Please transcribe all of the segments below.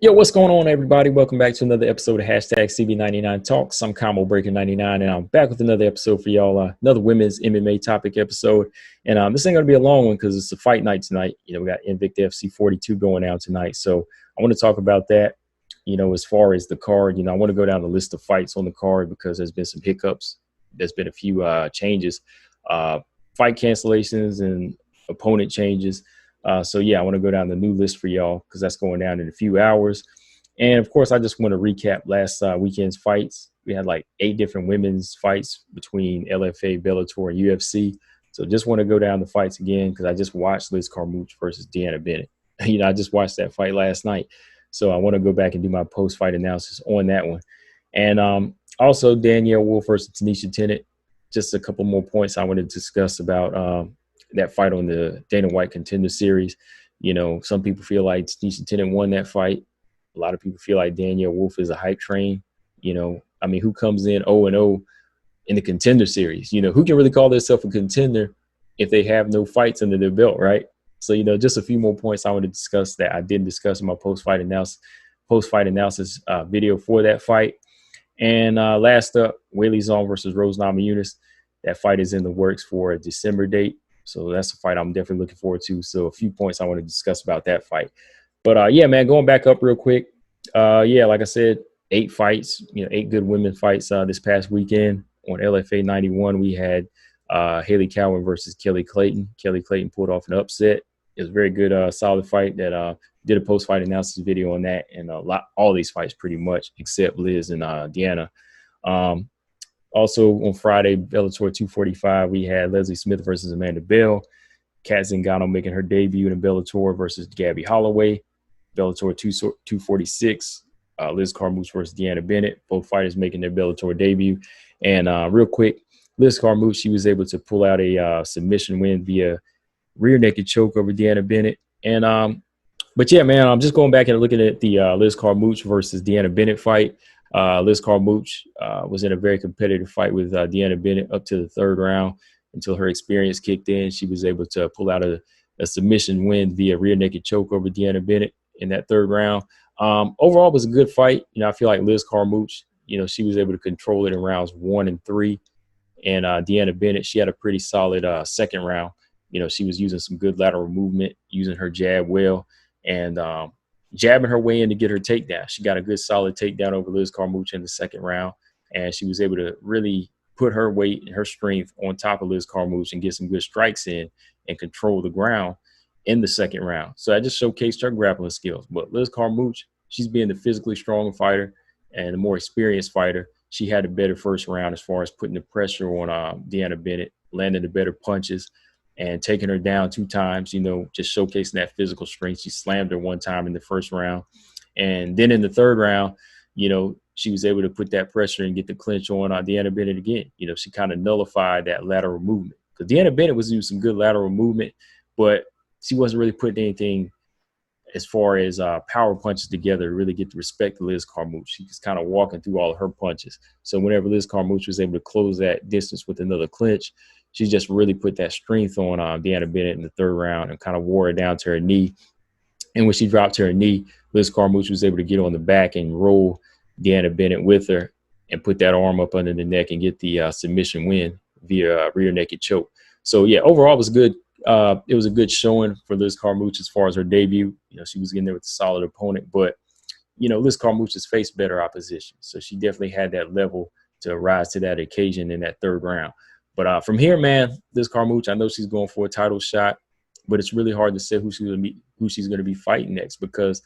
Yo, what's going on, everybody? Welcome back to another episode of hashtag CB99 Talks. I'm Combo Breaker 99, and I'm back with another episode for y'all. Another women's MMA topic episode. And this ain't going to be a long one because it's a fight night tonight. We got Invicta FC 42 going down tonight. So I want to talk about that. As far as the card, I want to go down the list of fights on the card because there's been some hiccups. There's been a few changes, fight cancellations and opponent changes. I want to go down the new list for y'all because that's going down in a few hours. And, of course, I just want to recap last weekend's fights. We had like 8 different women's fights between LFA, Bellator, and UFC. So just want to go down the fights again because I just watched Liz Carmouche versus Deanna Bennett. I just watched that fight last night. So I want to go back and do my post-fight analysis on that one. And also Danielle Wolf versus Taneisha Tennant. Just a couple more points I want to discuss about that fight on the Dana White Contender Series. Some people feel like Taneisha Tennant won that fight. A lot of people feel like Danielle Wolf is a hype train. Who comes in 0-0 in the Contender Series? Who can really call themselves a contender if they have no fights under their belt, right? So, just a few more points I want to discuss that I didn't discuss in my post-fight analysis video for that fight. And last up, Whaley versus Eunice. That fight is in the works for a December date. So that's a fight I'm definitely looking forward to. So a few points I want to discuss about that fight. But, going back up real quick. Like I said, 8 fights, 8 good women fights this past weekend. On LFA 91, we had Cowan versus Clayton. Clayton pulled off an upset. It was a very good, solid fight that did a post-fight analysis video on that. And all these fights pretty much except Liz and Deanna. Also on Friday, Bellator 245, we had Leslie Smith versus Amanda Bell. Kat Zingano making her debut in Bellator versus Gabby Holloway. Bellator 246, Liz Carmouche versus Deanna Bennett. Both fighters making their Bellator debut. And real quick, Liz Carmouche, she was able to pull out a submission win via rear naked choke over Deanna Bennett. And I'm just going back and looking at the Liz Carmouche versus Deanna Bennett fight. Liz Carmouche was in a very competitive fight with Deanna Bennett up to the 3rd round until her experience kicked in. She was able to pull out a submission win via rear naked choke over Deanna Bennett in that 3rd round. Overall, it was a good fight. I feel like Liz Carmouche, she was able to control it in rounds 1 and 3. And Deanna Bennett, she had a pretty solid 2nd round. She was using some good lateral movement, using her jab well, and jabbing her way in to get her takedown. She got a good solid takedown over Liz Carmouche in the 2nd round, and she was able to really put her weight and her strength on top of Liz Carmouche and get some good strikes in and control the ground in the 2nd round. So that just showcased her grappling skills. But Liz Carmouche, she's being the physically strong fighter and the more experienced fighter. She had a better 1st round as far as putting the pressure on Deanna Bennett, landing the better punches, and taking her down 2 times, just showcasing that physical strength. She slammed her 1 time in the 1st round. And then in the 3rd round, she was able to put that pressure and get the clinch on Deanna Bennett again. She kind of nullified that lateral movement. Because Deanna Bennett was doing some good lateral movement, but she wasn't really putting anything as far as power punches together to really get the respect of Liz Carmouche. She was kind of walking through all of her punches. So whenever Liz Carmouche was able to close that distance with another clinch, she just really put that strength on Deanna Bennett in the 3rd round and kind of wore her down to her knee. And when she dropped to her knee, Liz Carmouche was able to get on the back and roll Deanna Bennett with her and put that arm up under the neck and get the submission win via rear naked choke. So, overall it was good. It was a good showing for Liz Carmouche as far as her debut. She was getting there with a solid opponent. But, Liz Carmouche has faced better opposition. So she definitely had that level to rise to that occasion in that 3rd round. But from here, man, Liz Carmouche, I know she's going for a title shot, but it's really hard to say who she's going to be fighting next because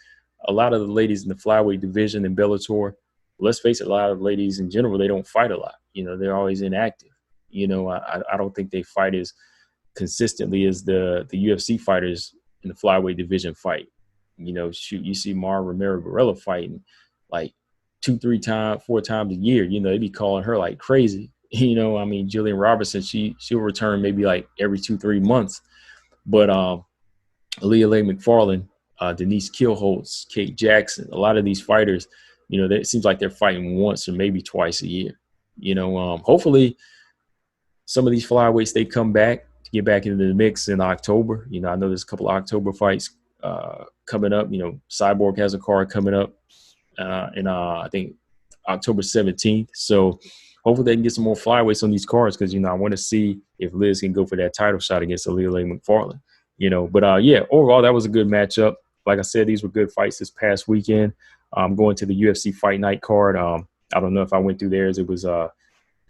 a lot of the ladies in the flyweight division in Bellator, let's face it, a lot of ladies in general, they don't fight a lot. They're always inactive. I don't think they fight as consistently as the UFC fighters in the flyweight division fight. You see Mara Romero Barella fighting like 2, 3 times, 4 times a year. They be calling her like crazy. Jillian Robertson, she'll return maybe like every 2, 3 months. But Aaliyah McFarlane, Denise Kielholtz, Kate Jackson, a lot of these fighters, it seems like they're fighting once or maybe twice a year. Hopefully some of these flyweights, they come back to get back into the mix in October. I know there's a couple of October fights coming up. You know, Cyborg has a card coming up I think October 17th. So hopefully they can get some more flyweights on these cards because, you know, I want to see if Liz can go for that title shot against Aleela McFarland, you know. But yeah, overall, that was a good matchup. Like I said, these were good fights this past weekend. Going to the UFC Fight Night card. I don't know if I went through theirs. It was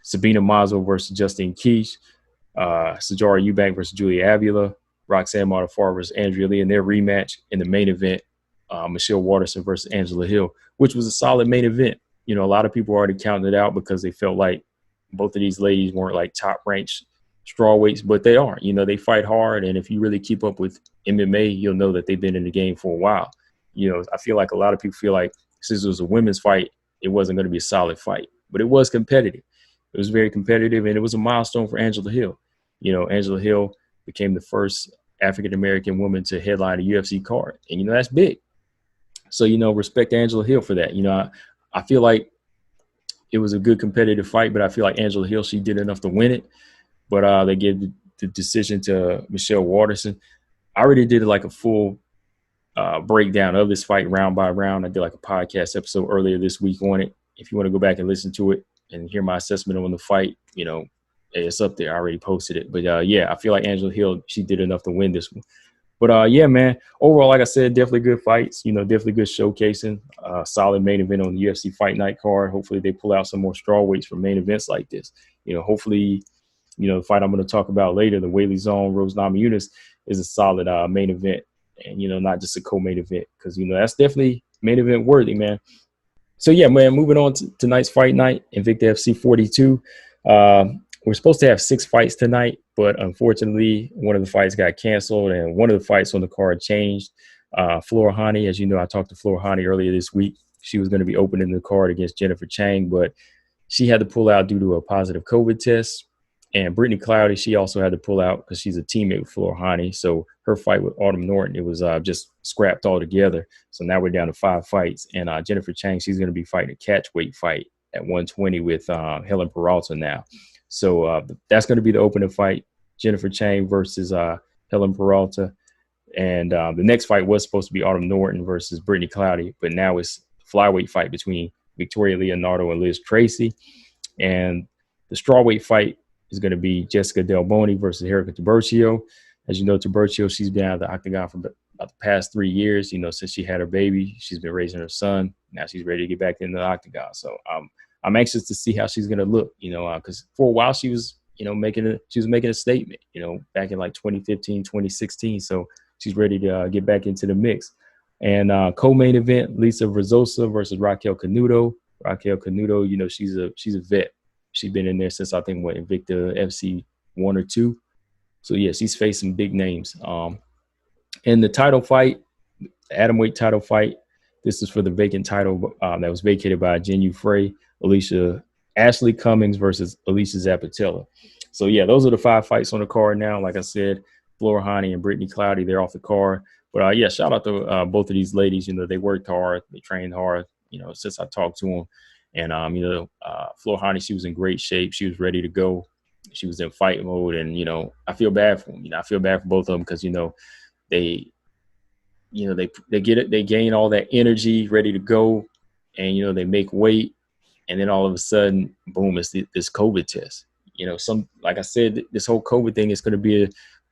Sabina Mazo versus Justine Keech, Sajara Eubank versus Julia Avila, Roxanne Modaffar versus Andrea Lee in their rematch. In the main event, Michelle Waterson versus Angela Hill, which was a solid main event. You know, a lot of people already counted it out because they felt like both of these ladies weren't like top ranked strawweights, but they are. You know, they fight hard, and if you really keep up with MMA, you'll know that they've been in the game for a while. You know, I feel like a lot of people feel like since it was a women's fight, it wasn't going to be a solid fight, but it was competitive. It was very competitive, and it was a milestone for Angela Hill. You know, Angela Hill became the first African-American woman to headline a UFC card, and, you know, that's big. So, you know, respect Angela Hill for that. You know, I feel like it was a good competitive fight, but I feel like Angela Hill, she did enough to win it. But they gave the decision to Michelle Waterson. I already did like a full breakdown of this fight round by round. I did like a podcast episode earlier this week on it. If you want to go back and listen to it and hear my assessment on the fight, you know, it's up there. I already posted it. But yeah, I feel like Angela Hill, she did enough to win this one. But yeah, man, overall, like I said, definitely good fights, you know, definitely good showcasing, solid main event on the UFC Fight Night card. Hopefully they pull out some more strawweights for main events like this. You know, hopefully, you know, the fight I'm going to talk about later, the Whaley Zone, Rosenama Eunice, is a solid main event and, you know, not just a co-main event because, you know, that's definitely main event worthy, man. So, yeah, man, moving on to tonight's fight night, Invicta FC 42. We're supposed to have 6 fights tonight, but unfortunately, one of the fights got canceled and one of the fights on the card changed. Flora Hani, as you know, I talked to Flora Hani earlier this week. She was going to be opening the card against Jennifer Chang, but she had to pull out due to a positive COVID test. And Brittany Cloudy, she also had to pull out because she's a teammate with Flora Hani. So her fight with Autumn Norton, it was just scrapped altogether. So now we're down to 5 fights. And Jennifer Chang, she's going to be fighting a catchweight fight at 120 with Helen Peralta now. So that's going to be the opening fight, Jennifer Chang versus Helen Peralta. And the next fight was supposed to be Autumn Norton versus Brittany Cloudy, but now it's a flyweight fight between Victoria Leonardo and Liz Tracy. And the strawweight fight is going to be Jessica Del Boni versus Erica Tiburcio. As you know, Tiburcio, she's been out of the octagon for about the past 3 years. You know, since she had her baby, she's been raising her son. Now she's ready to get back into the octagon. So I'm anxious to see how she's going to look, you know, because for a while she was, you know, making a statement, you know, back in like 2015, 2016. So she's ready to get back into the mix. And co-main event, Lisa Rizzosa versus Raquel Canuto. Raquel Canuto, you know, she's a vet. She's been in there since I think Invicta FC 1 or 2. So yeah, she's facing big names. And the title fight, atomweight title fight, this is for the vacant title that was vacated by Jinu Frey, Ashley Cummings versus Alicia Zapatella. So yeah, those are the 5 fights on the card now. Like I said, Flora Hani and Brittany Cloudy, they're off the card. But yeah, shout out to both of these ladies. You know, they worked hard, they trained hard, you know, since I talked to them. And, you know, Flora Hani, she was in great shape. She was ready to go. She was in fight mode. And, you know, I feel bad for them. You know, I feel bad for both of them because, you know, they get it. They gain all that energy, ready to go. And, you know, they make weight. And then all of a sudden, boom, it's this COVID test. You know, like I said, this whole COVID thing is going to be a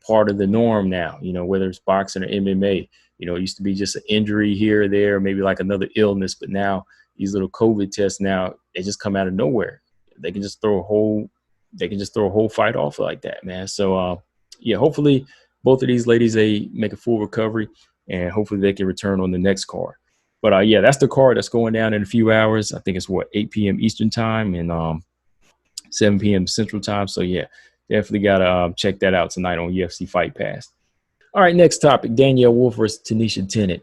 part of the norm now, you know, whether it's boxing or MMA. You know, it used to be just an injury here or there, maybe like another illness. But now these little COVID tests now, they just come out of nowhere. They can just throw a whole fight off like that, man. So, yeah, hopefully both of these ladies, they make a full recovery and hopefully they can return on the next card. But yeah, that's the card that's going down in a few hours. I think it's 8 p.m. Eastern time and 7 p.m. Central time. So yeah, definitely got to check that out tonight on UFC Fight Pass. All right, next topic, Danielle Wolf versus Taneisha Tennant.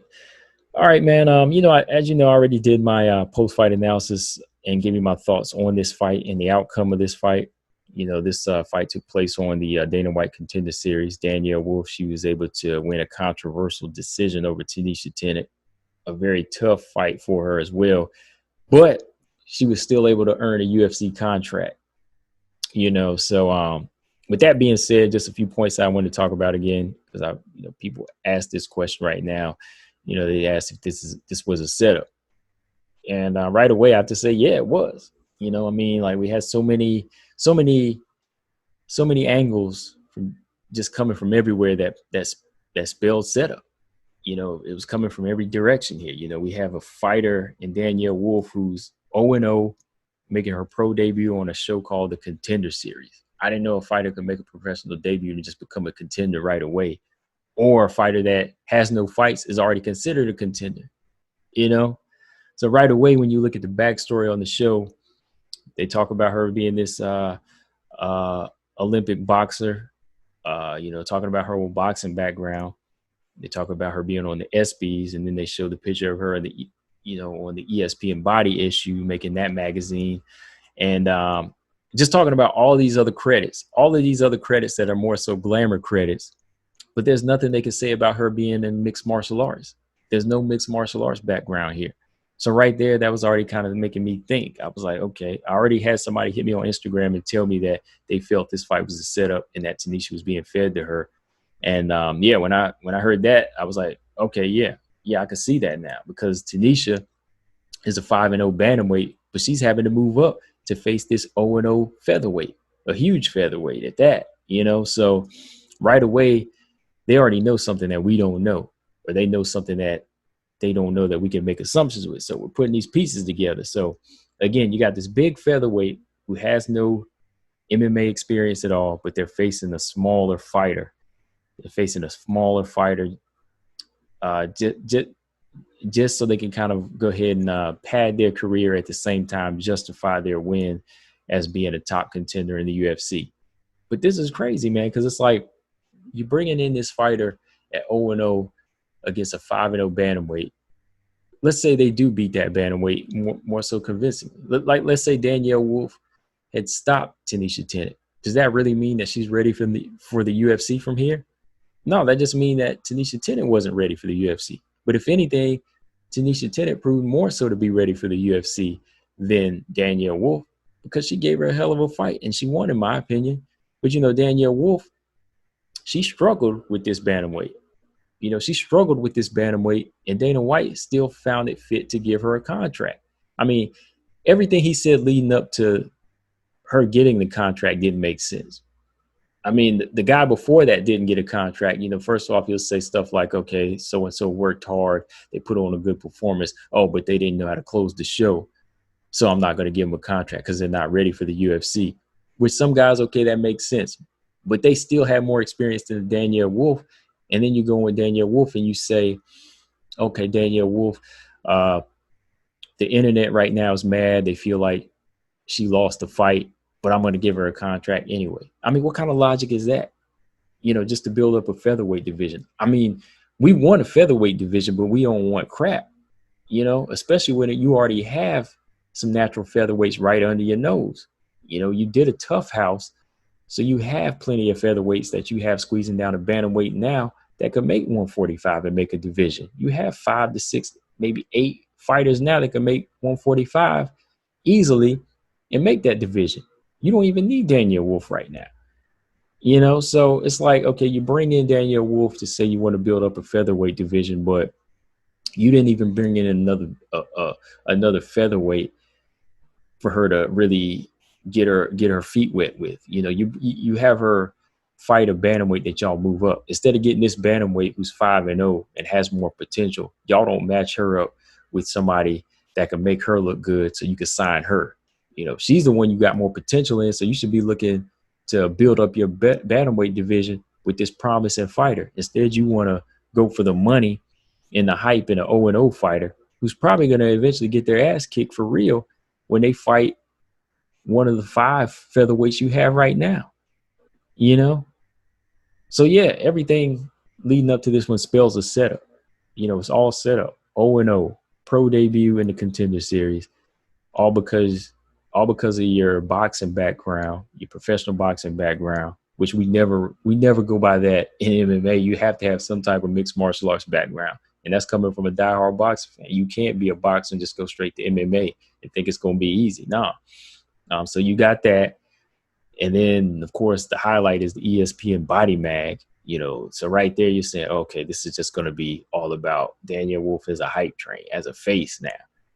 All right, man. You know, as you know, I already did my post-fight analysis and gave you my thoughts on this fight and the outcome of this fight. You know, this fight took place on the Dana White Contender Series. Danielle Wolf, she was able to win a controversial decision over Taneisha Tennant. A very tough fight for her as well. But she was still able to earn a UFC contract. You know, so with that being said, just a few points I want to talk about again, because people ask this question right now. They ask if this was a setup, and right away I have to say, yeah, it was. Like we had so many angles from just coming from everywhere that spelled setup. It was coming from every direction here. We have a fighter in Danielle Wolf who's 0-0, making her pro debut on a show called the Contender Series. I didn't know a fighter could make a professional debut and just become a contender right away, or a fighter that has no fights is already considered a contender. So right away, when you look at the backstory on the show, they talk about her being this Olympic boxer, talking about her old boxing background. They talk about her being on the ESPYs, and then they show the picture of her on the ESPN Body issue, making that magazine, and just talking about all these other credits, all of these other credits that are more so glamour credits. But there's nothing they can say about her being in mixed martial arts. There's no mixed martial arts background here. So right there, that was already kind of making me think. I was like, okay, I already had somebody hit me on Instagram and tell me that they felt this fight was a setup and that Taneisha was being fed to her. And when I heard that, I was like, okay, yeah, I can see that now, because Taneisha is a 5-0 bantamweight, but she's having to move up to face this 0-0 featherweight, a huge featherweight at that, So right away, they already know something that we don't know, or they know something that they don't know that we can make assumptions with. So we're putting these pieces together. So again, you got this big featherweight who has no MMA experience at all, but they're facing a smaller fighter. Just so they can kind of go ahead and pad their career, at the same time justify their win as being a top contender in the UFC. But this is crazy, man, because it's like you're bringing in this fighter at 0-0 against a 5-0 bantamweight. Let's say they do beat that bantamweight more so convincingly. Let's say Danielle Wolf had stopped Taneisha Tennant. Does that really mean that she's ready for the UFC from here? No, that just means that Taneisha Tennant wasn't ready for the UFC. But if anything, Taneisha Tennant proved more so to be ready for the UFC than Danielle Wolf, because she gave her a hell of a fight and she won, in my opinion. But Danielle Wolf, she struggled with this bantamweight. She struggled with this bantamweight, and Dana White still found it fit to give her a contract. I mean, everything he said leading up to her getting the contract didn't make sense. I mean, the guy before that didn't get a contract. First off, he'll say stuff like, okay, so-and-so worked hard. They put on a good performance. Oh, but they didn't know how to close the show. So I'm not going to give them a contract because they're not ready for the UFC. With some guys, okay, that makes sense. But they still have more experience than Danielle Wolf. And then you go with Danielle Wolf and you say, okay, Danielle Wolf, the internet right now is mad. They feel like she lost the fight, but I'm going to give her a contract anyway. I mean, what kind of logic is that? Just to build up a featherweight division. I mean, we want a featherweight division, but we don't want crap, especially when you already have some natural featherweights right under your nose. You did a tough house. So you have plenty of featherweights that you have squeezing down a bantamweight now that could make 145 and make a division. You have 5 to 6, maybe 8 fighters now that can make 145 easily and make that division. You don't even need Danielle Wolf right now. So it's like, okay, you bring in Danielle Wolf to say you want to build up a featherweight division, but you didn't even bring in another featherweight for her to really get her feet wet with. You have her fight a bantamweight that y'all move up. Instead of getting this bantamweight who's 5-0 and has more potential, y'all don't match her up with somebody that can make her look good so you can sign her. She's the one you got more potential in, so you should be looking to build up your bantamweight division with this promising fighter. Instead, you want to go for the money and the hype in an 0-0 fighter who's probably going to eventually get their ass kicked for real when they fight one of the 5 featherweights you have right now. So yeah, everything leading up to this one spells a setup. It's all set up. 0-0, pro debut in the Contender Series, all because of your boxing background, your professional boxing background, which we never go by that in MMA. You have to have some type of mixed martial arts background, and that's coming from a diehard boxing fan. You can't be a boxer and just go straight to MMA and think it's going to be easy. No. So you got that. And then, of course, the highlight is the ESPN body mag, So right there, you're saying, okay, this is just going to be all about Danielle Wolf as a hype train, as a face now.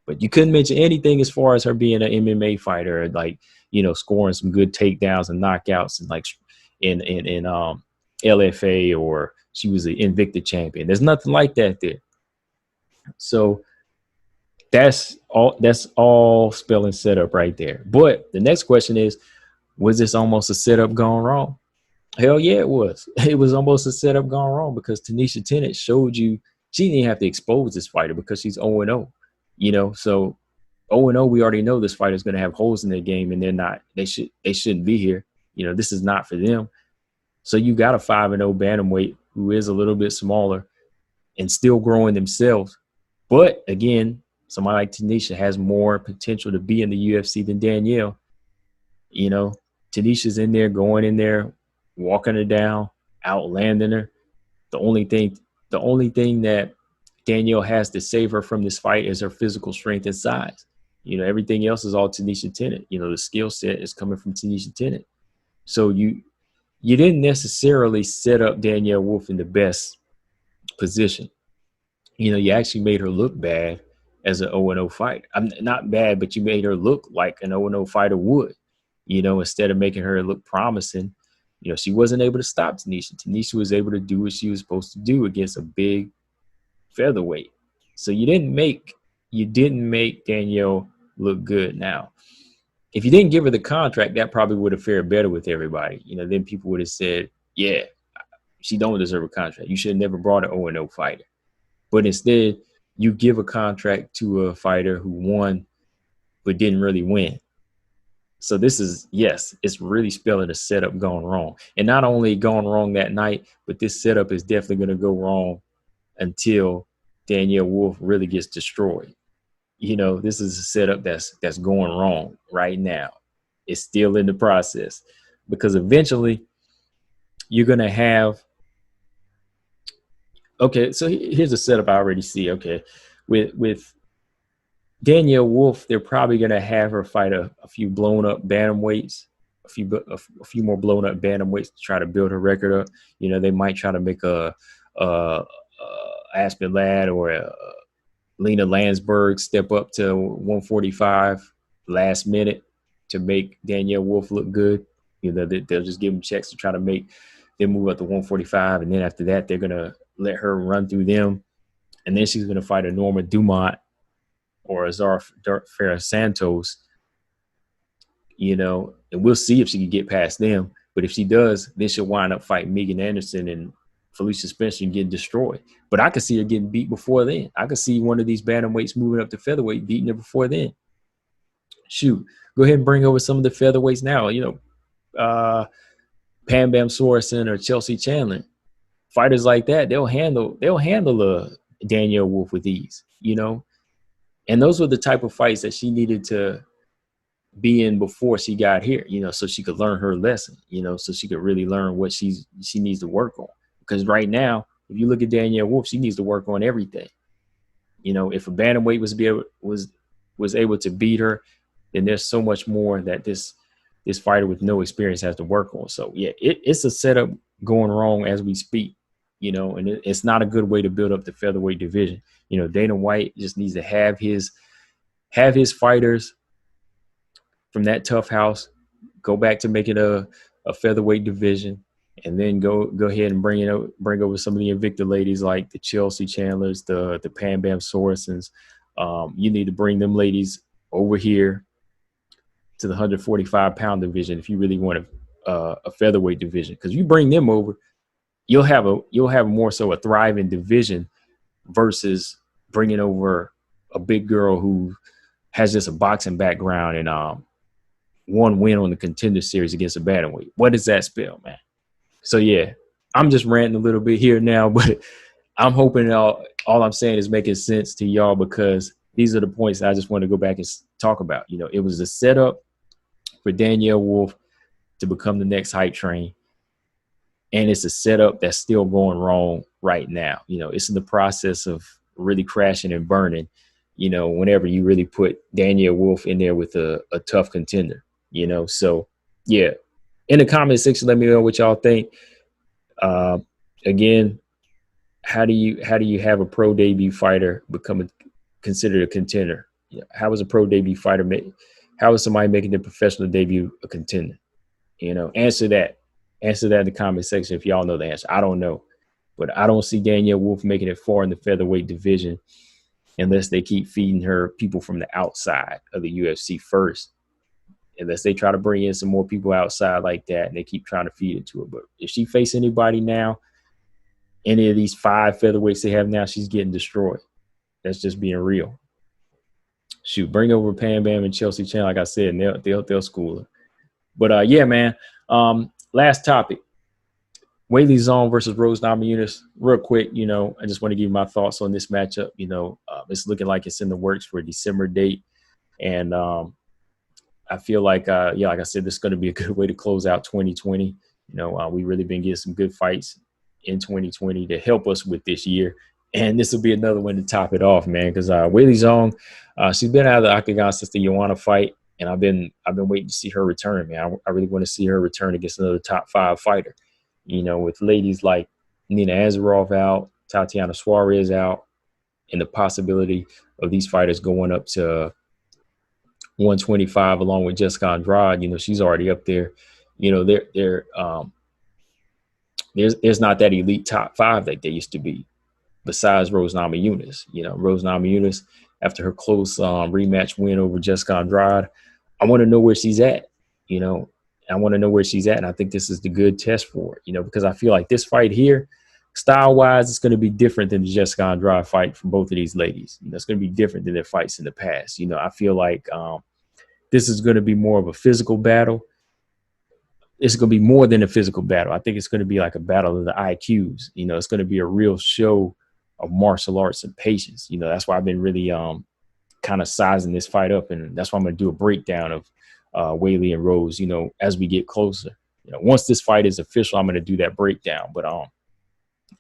But you couldn't mention anything as far as her being an MMA fighter, like, scoring some good takedowns and knockouts, and like in LFA, or she was an Invicta champion. There's nothing like that there. So that's all spelling setup right there. But the next question is, was this almost a setup gone wrong? Hell yeah, it was. It was almost a setup gone wrong, because Taneisha Tennant showed you she didn't even have to expose this fighter, because she's 0-0. So 0-0, we already know this fighter is going to have holes in their game, and they shouldn't be here. This is not for them. So you got a 5-0 bantamweight who is a little bit smaller and still growing themselves. But again, somebody like Taneisha has more potential to be in the UFC than Danielle. Tanisha's in there, going in there, walking her down, outlanding her. The only thing that Danielle has to save her from this fight is her physical strength and size. Everything else is all Taneisha Tennant. The skill set is coming from Taneisha Tennant. So you didn't necessarily set up Danielle Wolf in the best position. You actually made her look bad as an 0-0 fighter. I'm not bad, but you made her look like an 0-0 fighter would. Instead of making her look promising. She wasn't able to stop Taneisha. Taneisha was able to do what she was supposed to do against a big featherweight. So you didn't make Danielle look good. Now, if you didn't give her the contract, that probably would have fared better with everybody. Then people would have said, yeah, she don't deserve a contract. You should have never brought an 0-0 fighter. But instead, you give a contract to a fighter who won but didn't really win. So this is, yes, it's really spelling a setup gone wrong. And not only gone wrong that night, but this setup is definitely going to go wrong until Danielle Wolf really gets destroyed. This is a setup that's going wrong right now. It's still in the process, because eventually you're going to have, okay, so here's a setup I already see. Okay, with Danielle Wolf, they're probably going to have her fight a few blown up bantamweights, a few more blown up bantamweights to try to build her record up. They might try to make a Aspen Ladd or a Lena Landsberg step up to 145 last minute to make Danielle Wolf look good. They'll just give them checks to try to make them move up to 145, and then after that, they're going to let her run through them, and then she's going to fight a Norma Dumont or Azar Farah Santos, and we'll see if she can get past them. But if she does, then she'll wind up fighting Megan Anderson and Felicia Spencer and getting destroyed. But I could see her getting beat before then. I could see one of these bantamweights moving up to featherweight, beating her before then. Shoot, go ahead and bring over some of the featherweights now. Pam Bam Sorensen or Chelsea Chandler. Fighters like that, they'll handle Danielle Wolf with ease, And those were the type of fights that she needed to be in before she got here, so she could learn her lesson, so she could really learn what she needs to work on. Because right now, if you look at Danielle Wolf, she needs to work on everything. If a bantamweight was able to beat her, then there's so much more that this fighter with no experience has to work on. So yeah, it's a setup going wrong as we speak, and it's not a good way to build up the featherweight division. Dana White just needs to have his fighters from that tough house go back to making a featherweight division, and then go ahead and bring over some of the Invicta ladies like the Chelsea Chandlers, the Pam Bam Sorensens. You need to bring them ladies over here to the 145-pound division if you really want a featherweight division. Because you bring them over, you'll have more so a thriving division versus bringing over a big girl who has just a boxing background and one win on the Contender Series against a bantamweight. What does that spell, man? So yeah, I'm just ranting a little bit here now, but I'm hoping all I'm saying is making sense to y'all, because these are the points I just want to go back and talk about. It was a setup for Danielle Wolf to become the next hype train, and it's a setup that's still going wrong right now. It's in the process of really crashing and burning, whenever you really put Danielle Wolf in there with a tough contender, So yeah, in the comment section, let me know what y'all think. Again, how do you have a pro debut fighter considered a contender? How is a pro debut fighter how is somebody making their professional debut a contender? Answer that in the comment section if y'all know the answer. I don't know, but I don't see Danielle Wolf making it far in the featherweight division unless they keep feeding her people from the outside of the UFC first. Unless they try to bring in some more people outside like that and they keep trying to feed it to her. But if she face anybody now, any of these 5 featherweights they have now, she's getting destroyed. That's just being real. Shoot, bring over Pam Bam and Chelsea Chan, like I said, and they'll school her. But yeah, man. Last topic. Whaley Zone versus Rose Namajunas. Real quick, I just want to give you my thoughts on this matchup. It's looking like it's in the works for a December date. And I feel like, like I said, this is going to be a good way to close out 2020. We really been getting some good fights in 2020 to help us with this year. And this will be another one to top it off, man, because Whaley Zong, she's been out of the octagon since the Joanna fight. And I've been waiting to see her return, man. I really want to see her return against another top 5 fighter. With ladies like Nina Ansaroff out, Tatiana Suarez out, and the possibility of these fighters going up to 125 along with Jessica Andrade. She's already up there. There's not that elite top 5 like there used to be. Besides Rose Namajunas, Rose Namajunas, after her close rematch win over Jessica Andrade, I want to know where she's at. I want to know where she's at, and I think this is the good test for it. Because I feel like this fight here, style-wise, it's going to be different than the Jessica Andrade fight for both of these ladies. It's going to be different than their fights in the past. I feel like this is going to be more of a physical battle. It's going to be more than a physical battle. I think it's going to be like a battle of the IQs. It's going to be a real show of martial arts and patience. That's why I've been really kind of sizing this fight up, and that's why I'm going to do a breakdown of Whaley and Rose, as we get closer. Once this fight is official, I'm going to do that breakdown. But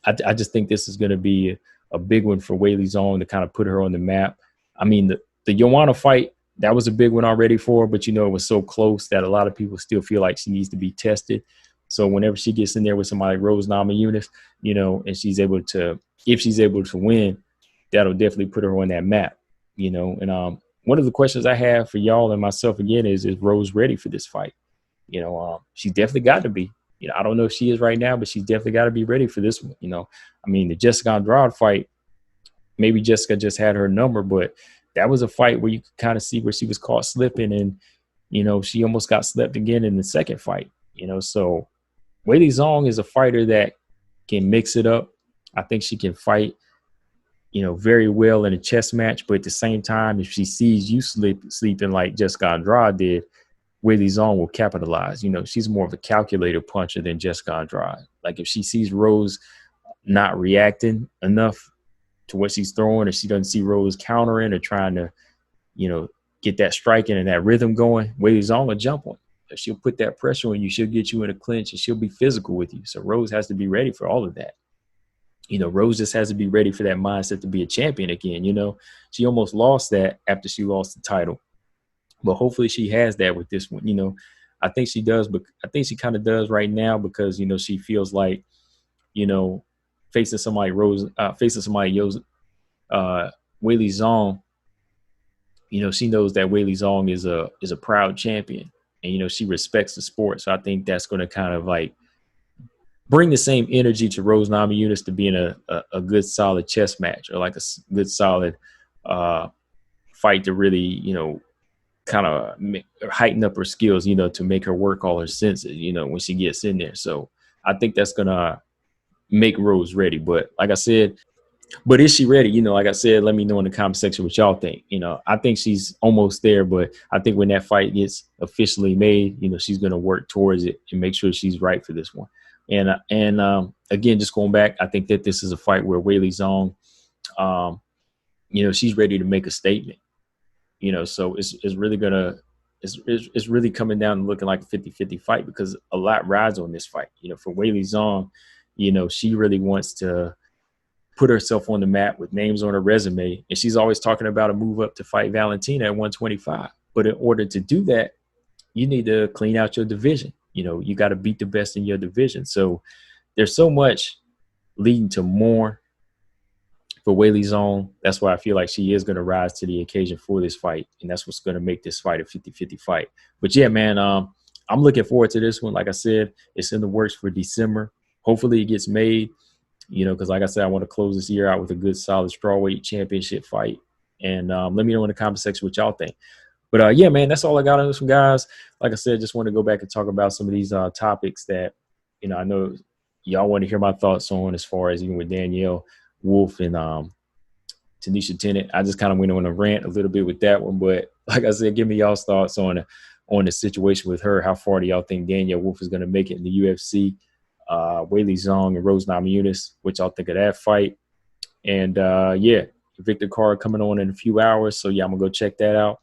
I just think this is going to be a big one for Whaley Zone to kind of put her on the map. I mean, the Joanna fight, that was a big one already for her, but, it was so close that a lot of people still feel like she needs to be tested. So whenever she gets in there with somebody like Rose Namajunas, and if she's able to win, that'll definitely put her on that map, And one of the questions I have for y'all and myself again is Rose ready for this fight? She's definitely got to be. I don't know if she is right now, but she's definitely got to be ready for this one. I mean, the Jessica Andrade fight, maybe Jessica just had her number, but that was a fight where you could kind of see where she was caught slipping, and she almost got slept again in the second fight. So Whaley Zong is a fighter that can mix it up. I think she can fight, very well in a chess match. But at the same time, if she sees you sleeping like Jessica Andrade did, Whaley Zong will capitalize. She's more of a calculator puncher than Jessica Andrade. Like if she sees Rose not reacting enough to what she's throwing, or she doesn't see Rose countering or trying to, get that striking and that rhythm going, Whaley Zong will jump on. She'll put that pressure on you. She'll get you in a clinch, and she'll be physical with you. So Rose has to be ready for all of that. Rose just has to be ready for that mindset to be a champion again. She almost lost that after she lost the title, but hopefully she has that with this one. I think she does, but I think she kind of does right now because, she feels like, facing somebody Whaley Zong, she knows that Whaley Zong is a proud champion. And, she respects the sport. So I think that's going to kind of like bring the same energy to Rose Namajunas to be in a good, solid chess match, or like a good, solid fight to really, kind of heighten up her skills, to make her work all her senses, when she gets in there. So I think that's going to make Rose ready. But like I said, but is she ready? Like I said, let me know in the comment section what y'all think. I think she's almost there, but I think when that fight gets officially made, she's going to work towards it and make sure she's right for this one. And again, just going back, I think that this is a fight where Whaley Zong, she's ready to make a statement. So it's really it's really coming down and looking like a 50-50 fight, because a lot rides on this fight. For Whaley Zong, she really wants to put herself on the map with names on her resume. And she's always talking about a move up to fight Valentina at 125. But in order to do that, you need to clean out your division. you got to beat the best in your division. So there's so much leading to more for Whaley's own. That's why I feel like she is going to rise to the occasion for this fight. And that's what's going to make this fight a 50-50 fight. But yeah, man, I'm looking forward to this one. Like I said, it's in the works for December. Hopefully it gets made, because like I said, I want to close this year out with a good, solid strawweight championship fight. And let me know in the comment section what y'all think. But yeah, man, that's all I got on this one, guys. Like I said, just want to go back and talk about some of these topics that, I know y'all want to hear my thoughts on, as far as even with Danielle Wolf and Taneisha Tennant. I just kind of went on a rant a little bit with that one. But like I said, give me y'all's thoughts on the situation with her. How far do y'all think Danielle Wolf is going to make it in the UFC? Whaley Zhang and Rose Namajunas, what y'all think of that fight? And yeah, Invicta card coming on in a few hours. So yeah, I'm going to go check that out.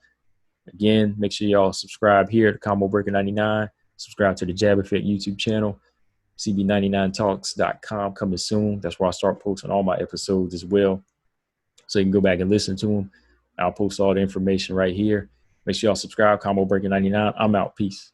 Again, make sure y'all subscribe here to Combo Breaker 99. Subscribe to the Jab Effect YouTube channel. CB99talks.com coming soon. That's where I start posting all my episodes as well. So you can go back and listen to them. I'll post all the information right here. Make sure y'all subscribe. Combo Breaker 99. I'm out. Peace.